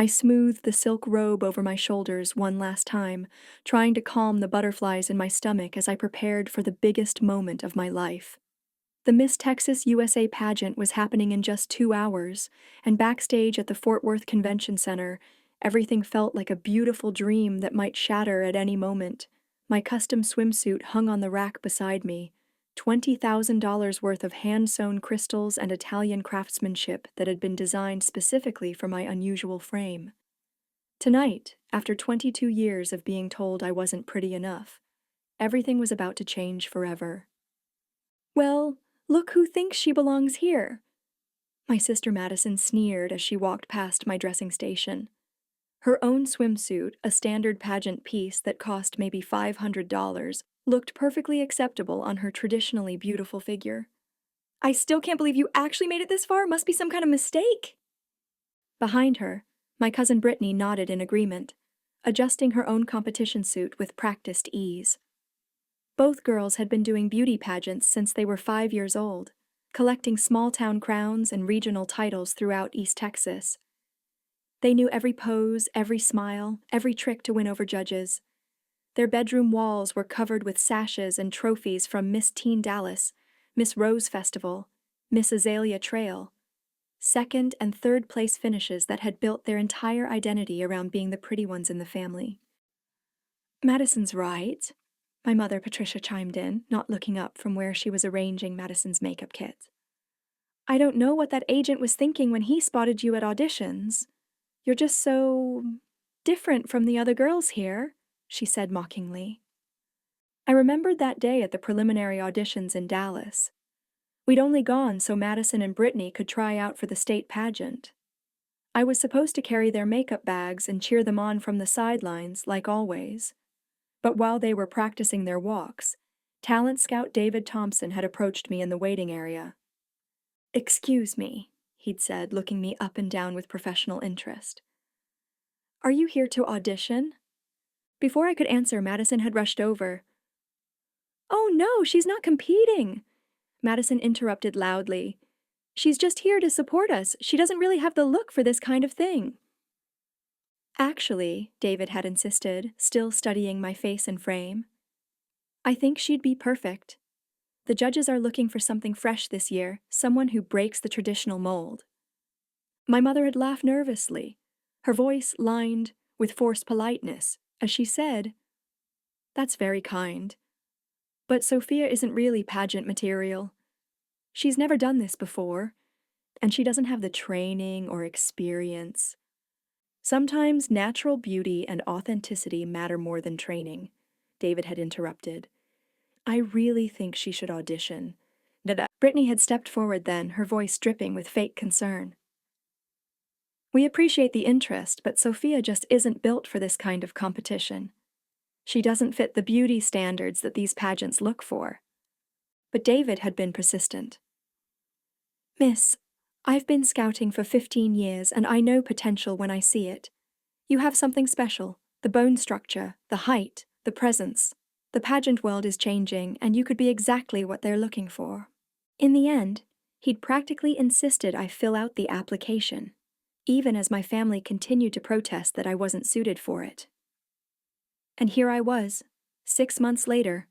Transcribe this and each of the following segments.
I smoothed the silk robe over my shoulders one last time, trying to calm the butterflies in my stomach as I prepared for the biggest moment of my life. The Miss Texas USA pageant was happening in just 2 hours, and backstage at the Fort Worth Convention Center, everything felt like a beautiful dream that might shatter at any moment. My custom swimsuit hung on the rack beside me, $20,000 worth of hand-sewn crystals and Italian craftsmanship that had been designed specifically for my unusual frame. Tonight, after 22 years of being told I wasn't pretty enough, everything was about to change forever. "Well, look who thinks she belongs here." My sister Madison sneered as she walked past my dressing station. Her own swimsuit, a standard pageant piece that cost maybe $500, looked perfectly acceptable on her traditionally beautiful figure. "I still can't believe you actually made it this far. Must be some kind of mistake." Behind her, my cousin Brittany nodded in agreement, adjusting her own competition suit with practiced ease. Both girls had been doing beauty pageants since they were 5 years old, collecting small-town crowns and regional titles throughout East Texas. They knew every pose, every smile, every trick to win over judges. Their bedroom walls were covered with sashes and trophies from Miss Teen Dallas, Miss Rose Festival, Miss Azalea Trail, second and third place finishes that had built their entire identity around being the pretty ones in the family. "Madison's right," my mother Patricia chimed in, not looking up from where she was arranging Madison's makeup kit. "I don't know what that agent was thinking when he spotted you at auditions. You're just so different from the other girls here," she said mockingly. I remembered that day at the preliminary auditions in Dallas. We'd only gone so Madison and Brittany could try out for the state pageant. I was supposed to carry their makeup bags and cheer them on from the sidelines, like always. But while they were practicing their walks, talent scout David Thompson had approached me in the waiting area. "Excuse me," he'd said, looking me up and down with professional interest. "Are you here to audition?" Before I could answer, Madison had rushed over. "Oh no, she's not competing!" Madison interrupted loudly. "She's just here to support us. She doesn't really have the look for this kind of thing." "Actually," David had insisted, still studying my face and frame, "I think she'd be perfect. The judges are looking for something fresh this year, someone who breaks the traditional mold." My mother had laughed nervously, her voice lined with forced politeness, as she said, "That's very kind. But Sophia isn't really pageant material. She's never done this before, and she doesn't have the training or experience. Sometimes natural beauty and authenticity matter more than training," David had interrupted. "I really think she should audition." Brittany had stepped forward then, her voice dripping with fake concern. "We appreciate the interest, but Sophia just isn't built for this kind of competition. She doesn't fit the beauty standards that these pageants look for." But David had been persistent. "Miss, I've been scouting for 15 years and I know potential when I see it. You have something special, the bone structure, the height, the presence. The pageant world is changing and you could be exactly what they're looking for." In the end, he'd practically insisted I fill out the application, even as my family continued to protest that I wasn't suited for it. And here I was, 6 months later,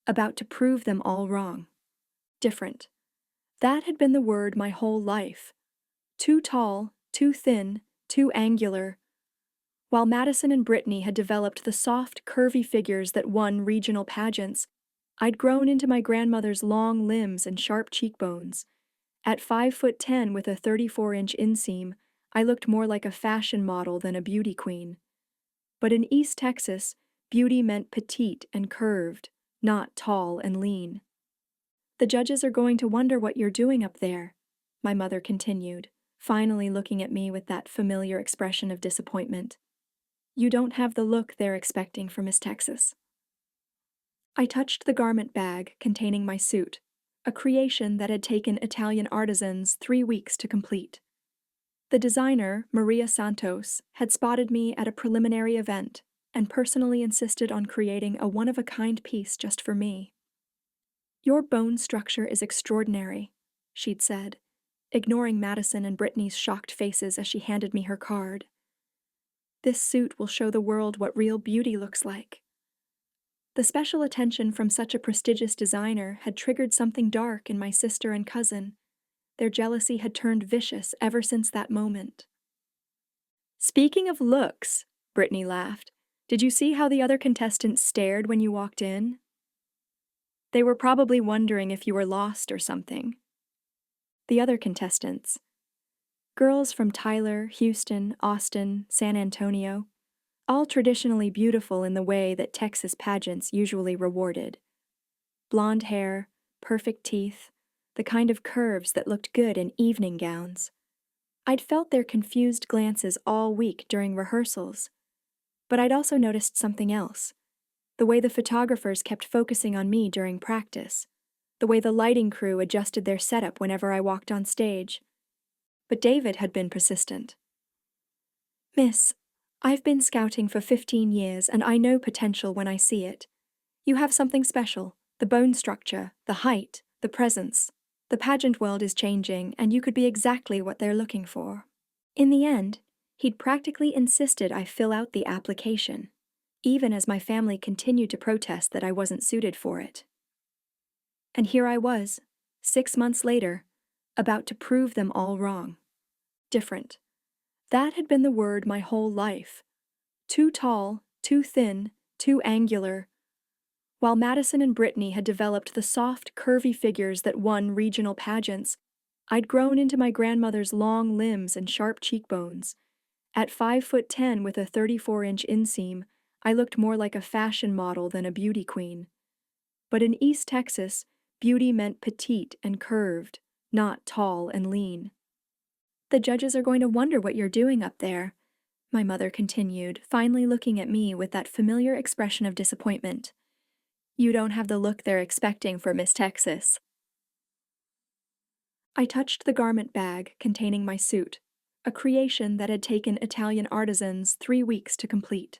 about to prove them all wrong. Different. That had been the word my whole life. Too tall, too thin, too angular. While Madison and Brittany had developed the soft, curvy figures that won regional pageants, I'd grown into my grandmother's long limbs and sharp cheekbones. At 5'10" with a 34-inch inseam, I looked more like a fashion model than a beauty queen. But in East Texas, beauty meant petite and curved, not tall and lean. "The judges are going to wonder what you're doing up there," my mother continued, finally looking at me with that familiar expression of disappointment. "You don't have the look they're expecting for Miss Texas." I touched the garment bag containing my suit, a creation that had taken Italian artisans 3 weeks to complete. The designer, Maria Santos, had spotted me at a preliminary event and personally insisted on creating a one-of-a-kind piece just for me. "Your bone structure is extraordinary," she'd said, ignoring Madison and Brittany's shocked faces as she handed me her card. This suit will show the world what real beauty looks like. The special attention from such a prestigious designer had triggered something dark in my sister and cousin. Their jealousy had turned vicious ever since that moment. Speaking of looks, Brittany laughed, did you see how the other contestants stared when you walked in? They were probably wondering if you were lost or something. The other contestants. Girls from Tyler, Houston, Austin, San Antonio, all traditionally beautiful in the way that Texas pageants usually rewarded. Blonde hair, perfect teeth, the kind of curves that looked good in evening gowns. I'd felt their confused glances all week during rehearsals. But I'd also noticed something else. The way the photographers kept focusing on me during practice. The way the lighting crew adjusted their setup whenever I walked on stage. But David had been persistent. Miss, I've been scouting for 15 years and I know potential when I see it. You have something special, the bone structure, the height, the presence. The pageant world is changing and you could be exactly what they're looking for. In the end, he'd practically insisted I fill out the application, even as my family continued to protest that I wasn't suited for it. And here I was, 6 months later, about to prove them all wrong. Different. That had been the word my whole life. Too tall, too thin, too angular. While Madison and Brittany had developed the soft, curvy figures that won regional pageants, I'd grown into my grandmother's long limbs and sharp cheekbones. At 5'10" with a 34-inch inseam, I looked more like a fashion model than a beauty queen. But in East Texas, beauty meant petite and curved, not tall and lean. The judges are going to wonder what you're doing up there, my mother continued, finally looking at me with that familiar expression of disappointment. You don't have the look they're expecting for Miss Texas. I touched the garment bag containing my suit, a creation that had taken Italian artisans 3 weeks to complete.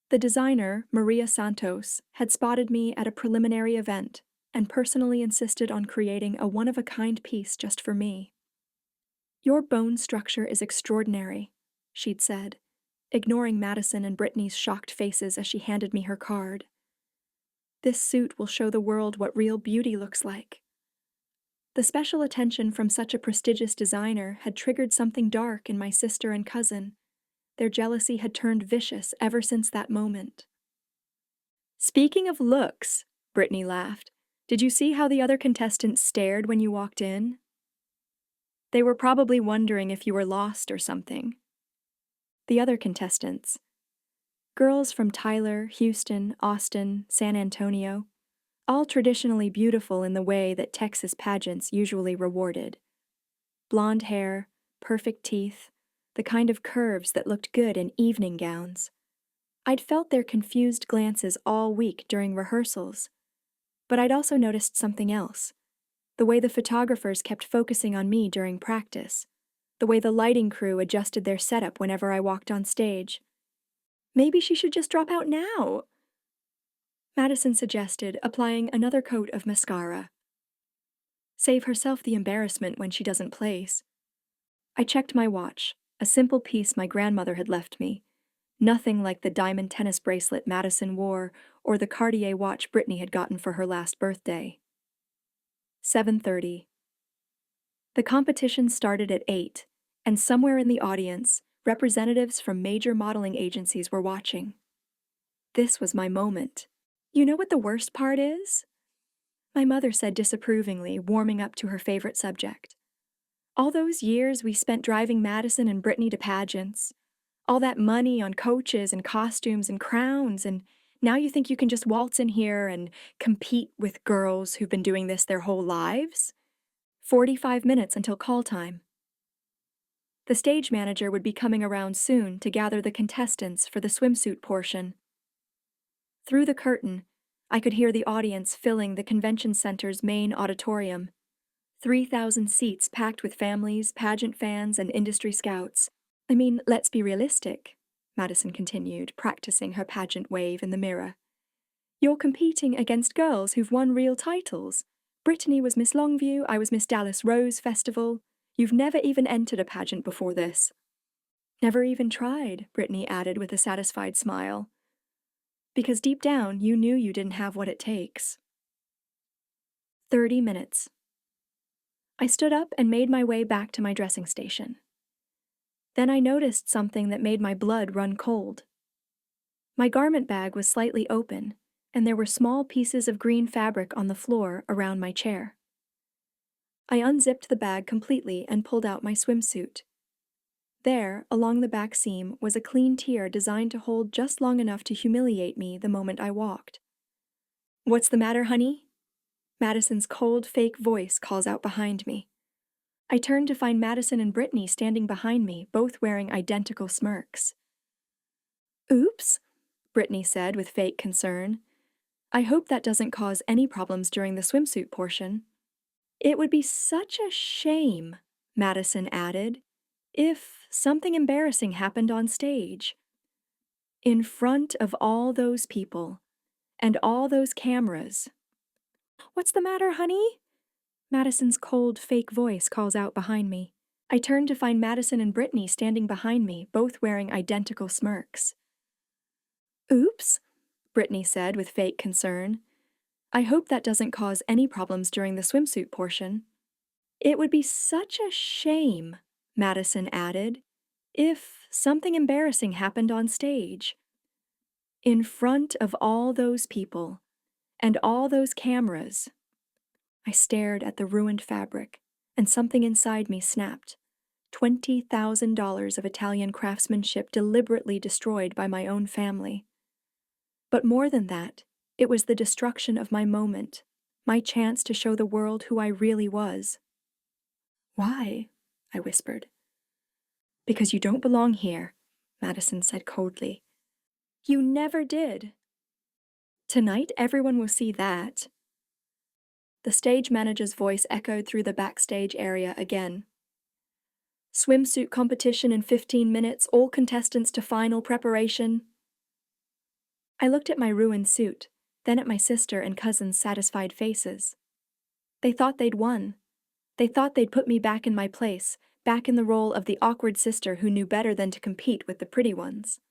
The designer, Maria Santos, had spotted me at a preliminary event and personally insisted on creating a one-of-a-kind piece just for me. Your bone structure is extraordinary, she'd said, ignoring Madison and Brittany's shocked faces as she handed me her card. This suit will show the world what real beauty looks like. The special attention from such a prestigious designer had triggered something dark in my sister and cousin. Their jealousy had turned vicious ever since that moment. Speaking of looks, Brittany laughed, did you see how the other contestants stared when you walked in? They were probably wondering if you were lost or something. The other contestants. Girls from Tyler, Houston, Austin, San Antonio, all traditionally beautiful in the way that Texas pageants usually rewarded. Blonde hair, perfect teeth, the kind of curves that looked good in evening gowns. I'd felt their confused glances all week during rehearsals. But I'd also noticed something else. The way the photographers kept focusing on me during practice. The way the lighting crew adjusted their setup whenever I walked on stage. Maybe she should just drop out now, Madison suggested, applying another coat of mascara. Save herself the embarrassment when she doesn't place. I checked my watch, a simple piece my grandmother had left me. Nothing like the diamond tennis bracelet Madison wore or the Cartier watch Brittany had gotten for her last birthday. 7:30. The competition started at 8, and somewhere in the audience, representatives from major modeling agencies were watching. This was my moment. You know what the worst part is? My mother said disapprovingly, warming up to her favorite subject. All those years we spent driving Madison and Brittany to pageants. All that money on coaches and costumes and crowns, and now you think you can just waltz in here and compete with girls who've been doing this their whole lives? 45 minutes until call time. The stage manager would be coming around soon to gather the contestants for the swimsuit portion. Through the curtain, I could hear the audience filling the convention center's main auditorium. 3,000 seats packed with families, pageant fans, and industry scouts. I mean, let's be realistic, Madison continued, practicing her pageant wave in the mirror. You're competing against girls who've won real titles. Brittany was Miss Longview, I was Miss Dallas Rose Festival. You've never even entered a pageant before this. Never even tried, Brittany added with a satisfied smile. Because deep down, you knew you didn't have what it takes. 30 minutes. I stood up and made my way back to my dressing station. Then I noticed something that made my blood run cold. My garment bag was slightly open, and there were small pieces of green fabric on the floor around my chair. I unzipped the bag completely and pulled out my swimsuit. There, along the back seam, was a clean tier designed to hold just long enough to humiliate me the moment I walked. "What's the matter, honey?" Madison's cold, fake voice calls out behind me. I turn to find Madison and Brittany standing behind me, both wearing identical smirks. "Oops," Brittany said with fake concern. "I hope that doesn't cause any problems during the swimsuit portion." "It would be such a shame," Madison added, "if something embarrassing happened on stage. In front of all those people, and all those cameras." "What's the matter, honey?" Madison's cold, fake voice calls out behind me. I turn to find Madison and Brittany standing behind me, both wearing identical smirks. "Oops," Brittany said with fake concern. "I hope that doesn't cause any problems during the swimsuit portion." "It would be such a shame," Madison added, "if something embarrassing happened on stage. In front of all those people, and all those cameras." I stared at the ruined fabric, and something inside me snapped. $20,000 of Italian craftsmanship deliberately destroyed by my own family. But more than that, it was the destruction of my moment, my chance to show the world who I really was. "Why?" I whispered. "Because you don't belong here," Madison said coldly. "You never did." "Tonight everyone will see that." The stage manager's voice echoed through the backstage area again. "Swimsuit competition in 15 minutes, all contestants to final preparation." I looked at my ruined suit, then at my sister and cousin's satisfied faces. They thought they'd won. They thought they'd put me back in my place, back in the role of the awkward sister who knew better than to compete with the pretty ones.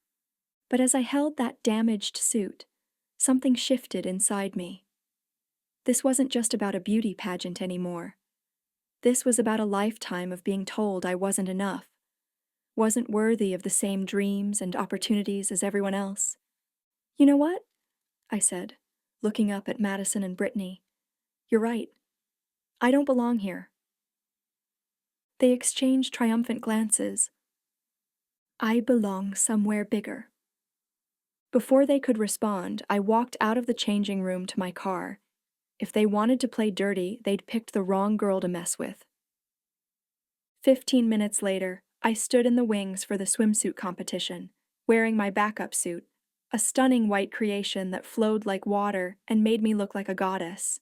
But as I held that damaged suit, something shifted inside me. This wasn't just about a beauty pageant anymore. This was about a lifetime of being told I wasn't enough, wasn't worthy of the same dreams and opportunities as everyone else. "You know what?" I said, looking up at Madison and Brittany. "You're right. I don't belong here." They exchanged triumphant glances. "I belong somewhere bigger." Before they could respond, I walked out of the changing room to my car. If they wanted to play dirty, they'd picked the wrong girl to mess with. 15 minutes later, I stood in the wings for the swimsuit competition, wearing my backup suit, a stunning white creation that flowed like water and made me look like a goddess.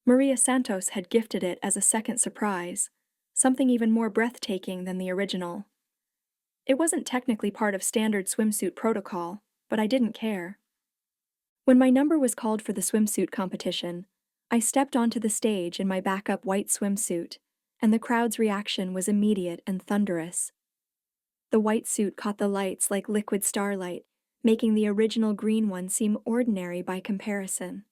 Maria Santos had gifted it as a second surprise, something even more breathtaking than the original. It wasn't technically part of standard swimsuit protocol, but I didn't care. When my number was called for the swimsuit competition, I stepped onto the stage in my backup white swimsuit, and the crowd's reaction was immediate and thunderous. The white suit caught the lights like liquid starlight, making the original green one seem ordinary by comparison.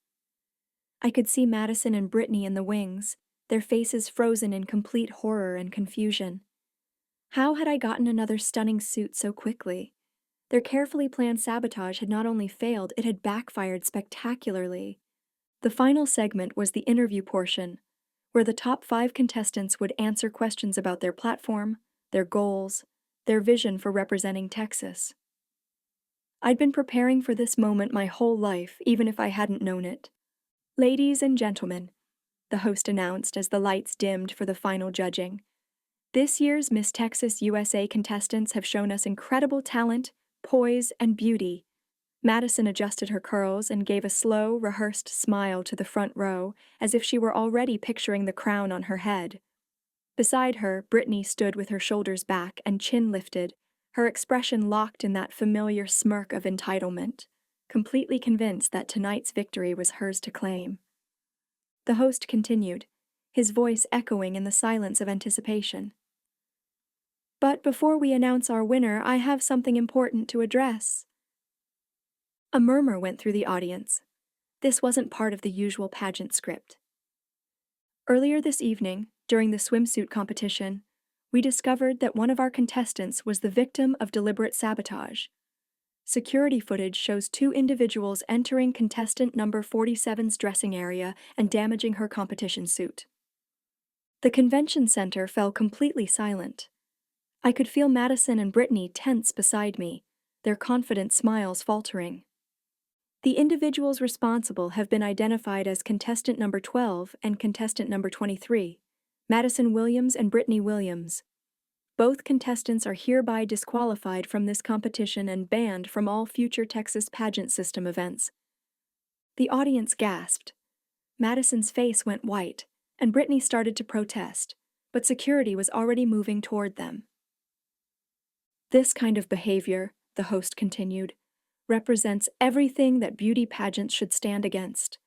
I could see Madison and Brittany in the wings, their faces frozen in complete horror and confusion. How had I gotten another stunning suit so quickly? Their carefully planned sabotage had not only failed, it had backfired spectacularly. The final segment was the interview portion, where the top 5 contestants would answer questions about their platform, their goals, their vision for representing Texas. I'd been preparing for this moment my whole life, even if I hadn't known it. "Ladies and gentlemen," the host announced as the lights dimmed for the final judging, "this year's Miss Texas USA contestants have shown us incredible talent, poise, and beauty." Madison adjusted her curls and gave a slow, rehearsed smile to the front row, as if she were already picturing the crown on her head. Beside her, Brittany stood with her shoulders back and chin lifted, her expression locked in that familiar smirk of entitlement, completely convinced that tonight's victory was hers to claim. The host continued, his voice echoing in the silence of anticipation. But before we announce our winner, I have something important to address. A murmur went through the audience. This wasn't part of the usual pageant script. Earlier this evening, during the swimsuit competition, we discovered that one of our contestants was the victim of deliberate sabotage. Security footage shows two individuals entering contestant number 47's dressing area and damaging her competition suit. The convention center fell completely silent. I could feel Madison and Brittany tense beside me, their confident smiles faltering. The individuals responsible have been identified as contestant number 12 and contestant number 23, Madison Williams and Brittany Williams. Both contestants are hereby disqualified from this competition and banned from all future Texas pageant system events. The audience gasped. Madison's face went white, and Brittany started to protest, but security was already moving toward them. This kind of behavior, the host continued, represents everything that beauty pageants should stand against.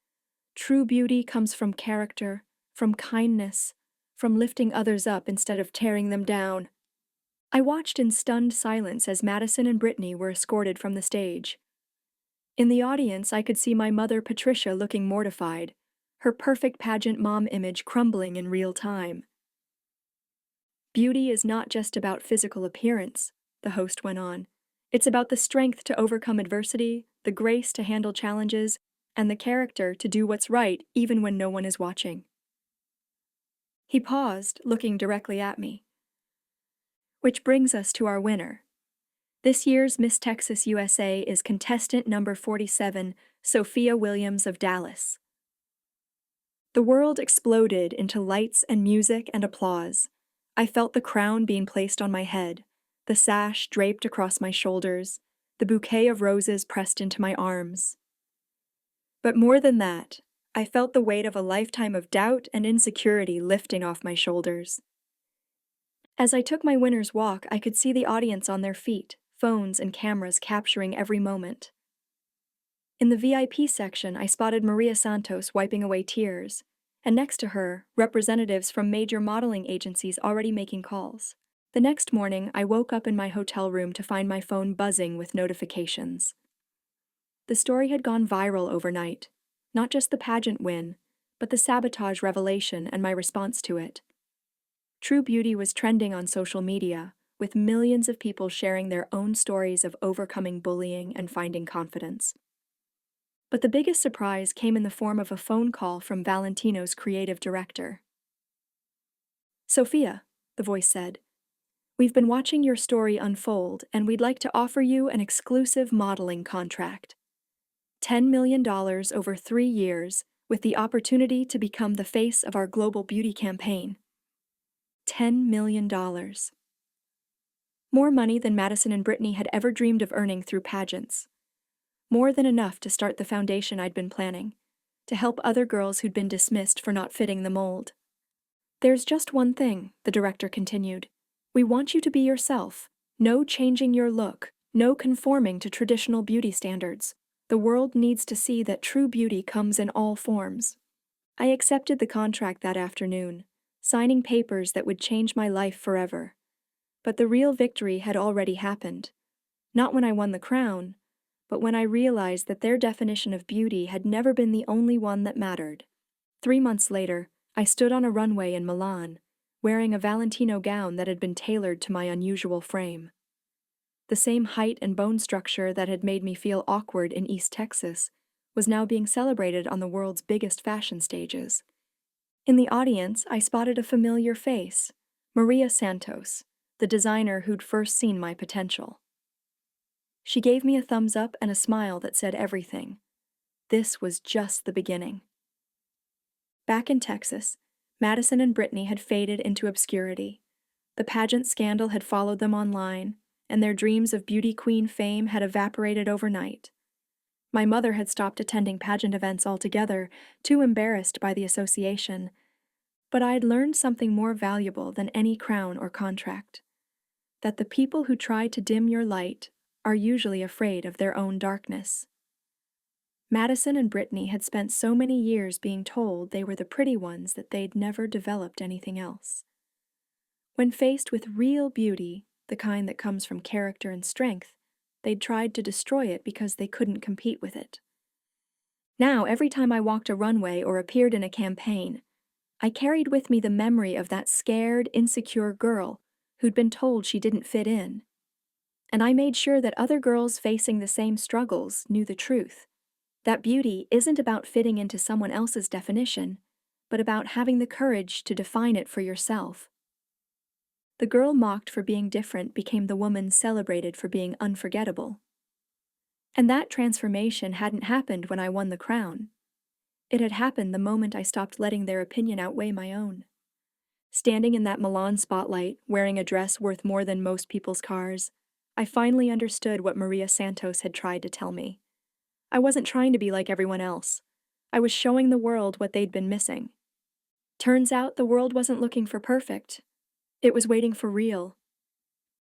True beauty comes from character, from kindness, from lifting others up instead of tearing them down. I watched in stunned silence as Madison and Brittany were escorted from the stage. In the audience, I could see my mother Patricia looking mortified, her perfect pageant mom image crumbling in real time. Beauty is not just about physical appearance, the host went on. It's about the strength to overcome adversity, the grace to handle challenges, and the character to do what's right even when no one is watching. He paused, looking directly at me. Which brings us to our winner. This year's Miss Texas USA is contestant number 47, Sophia Williams of Dallas. The world exploded into lights and music and applause. I felt the crown being placed on my head, the sash draped across my shoulders, the bouquet of roses pressed into my arms. But more than that, I felt the weight of a lifetime of doubt and insecurity lifting off my shoulders. As I took my winner's walk, I could see the audience on their feet, phones and cameras capturing every moment. In the VIP section, I spotted Maria Santos wiping away tears, and next to her, representatives from major modeling agencies already making calls. The next morning, I woke up in my hotel room to find my phone buzzing with notifications. The story had gone viral overnight, not just the pageant win, but the sabotage revelation and my response to it. True beauty was trending on social media, with millions of people sharing their own stories of overcoming bullying and finding confidence. But the biggest surprise came in the form of a phone call from Valentino's creative director. "Sophia," the voice said, "we've been watching your story unfold, and we'd like to offer you an exclusive modeling contract. $10 million over 3 years, with the opportunity to become the face of our global beauty campaign. $10 million. More money than Madison and Brittany had ever dreamed of earning through pageants. More than enough to start the foundation I'd been planning, to help other girls who'd been dismissed for not fitting the mold. There's just one thing," the director continued. "We want you to be yourself. No changing your look, no conforming to traditional beauty standards. The world needs to see that true beauty comes in all forms." I accepted the contract that afternoon, signing papers that would change my life forever. But the real victory had already happened. Not when I won the crown, but when I realized that their definition of beauty had never been the only one that mattered. 3 months later, I stood on a runway in Milan, wearing a Valentino gown that had been tailored to my unusual frame. The same height and bone structure that had made me feel awkward in East Texas was now being celebrated on the world's biggest fashion stages. In the audience, I spotted a familiar face, Maria Santos, the designer who'd first seen my potential. She gave me a thumbs up and a smile that said everything. This was just the beginning. Back in Texas, Madison and Brittany had faded into obscurity. The pageant scandal had followed them online, and their dreams of beauty queen fame had evaporated overnight. My mother had stopped attending pageant events altogether, too embarrassed by the association. But I'd learned something more valuable than any crown or contract: that the people who try to dim your light are usually afraid of their own darkness. Madison and Brittany had spent so many years being told they were the pretty ones that they'd never developed anything else. When faced with real beauty, the kind that comes from character and strength, they'd tried to destroy it because they couldn't compete with it. Now, every time I walked a runway or appeared in a campaign, I carried with me the memory of that scared, insecure girl who'd been told she didn't fit in. And I made sure that other girls facing the same struggles knew the truth. That beauty isn't about fitting into someone else's definition, but about having the courage to define it for yourself. The girl mocked for being different became the woman celebrated for being unforgettable. And that transformation hadn't happened when I won the crown. It had happened the moment I stopped letting their opinion outweigh my own. Standing in that Milan spotlight, wearing a dress worth more than most people's cars, I finally understood what Maria Santos had tried to tell me. I wasn't trying to be like everyone else. I was showing the world what they'd been missing. Turns out the world wasn't looking for perfect. It was waiting for real.